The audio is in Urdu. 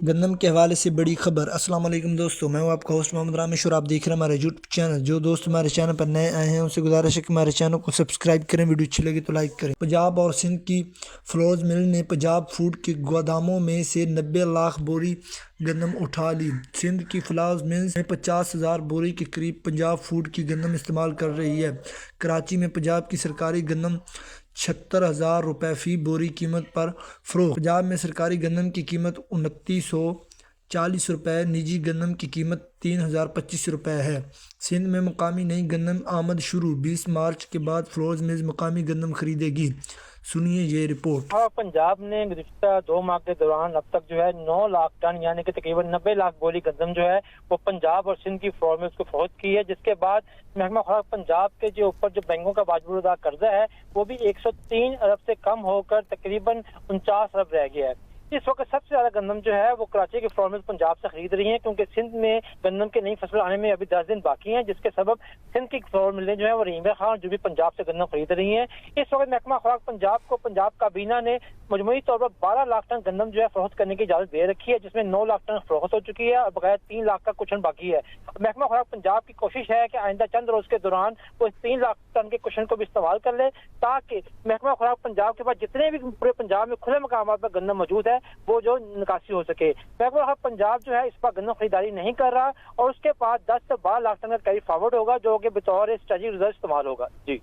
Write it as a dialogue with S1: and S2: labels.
S1: گندم کے حوالے سے بڑی خبر۔ السلام علیکم دوستو، میں ہوں آپ کا ہوسٹ محمد رامش اور آپ دیکھ رہے ہیں ہمارے یوٹیوب چینل۔ جو دوست ہمارے چینل پر نئے آئے ہیں ان سے گزارش ہے کہ ہمارے چینل کو سبسکرائب کریں، ویڈیو اچھی لگے تو لائک کریں۔ پنجاب اور سندھ کی فلورز مل نے پنجاب فوڈ کے گوداموں میں سے 90 لاکھ بوری گندم اٹھا لی۔ سندھ کی فلورز ملز میں 50,000 بوری کے قریب پنجاب فوڈ کی گندم استعمال کر رہی ہے۔ کراچی میں پنجاب کی سرکاری گندم 76,000 روپے فی بوری قیمت پر فروخت۔ پنجاب میں سرکاری گندم کی قیمت 2940 روپے، نجی گندم کی قیمت 3025 روپے ہے۔ سندھ میں مقامی نئی گندم آمد شروع، 20 مارچ کے بعد فلورز ملز مقامی گندم خریدے گی۔ سنیے یہ رپورٹ۔
S2: پنجاب نے گزشتہ 2 ماہ کے دوران اب تک 9 لاکھ ٹن یعنی کہ تقریباً 90 لاکھ بوری گندم وہ پنجاب اور سندھ کی فلور ملز کو فروخت کی ہے، جس کے بعد محکمہ خوراک پنجاب کے اوپر جو بینکوں کا واجب الادا قرضہ ہے وہ بھی 103 ارب سے کم ہو کر تقریباً 49 ارب رہ گیا ہے۔ اس وقت سب سے زیادہ گندم وہ کراچی کی فلور ملز پنجاب سے خرید رہی ہیں، کیونکہ سندھ میں گندم کی نئی فصل آنے میں ابھی 10 دن باقی ہیں، جس کے سبب سندھ کی فلور ملیں وہ رحیم خان جو بھی پنجاب سے گندم خرید رہی ہیں۔ اس وقت محکمہ خوراک پنجاب کو پنجاب کابینہ نے مجموعی طور پر 12 لاکھ ٹن گندم فروخت کرنے کی اجازت دے رکھی ہے، جس میں 9 لاکھ ٹن فروخت ہو چکی ہے اور بقایا 3 لاکھ کا کشن باقی ہے۔ محکمہ خوراک پنجاب کی کوشش ہے کہ آئندہ چند روز کے دوران وہ اس 3 لاکھ ٹن کے کشن کو بھی استعمال کر لے، تاکہ محکمہ خوراک پنجاب کے پاس جتنے بھی پورے پنجاب میں کھلے مقامات پر گندم موجود ہے وہ نکاسی ہو سکے۔ محکمہ خوراک پنجاب اس پر گندم خریداری نہیں کر رہا اور اس کے پاس 10 سے 12 لاکھ ٹن کا کیری فارورڈ ہوگا، جو کہ بطور اسٹریٹجک ریزرو استعمال ہوگا۔ جی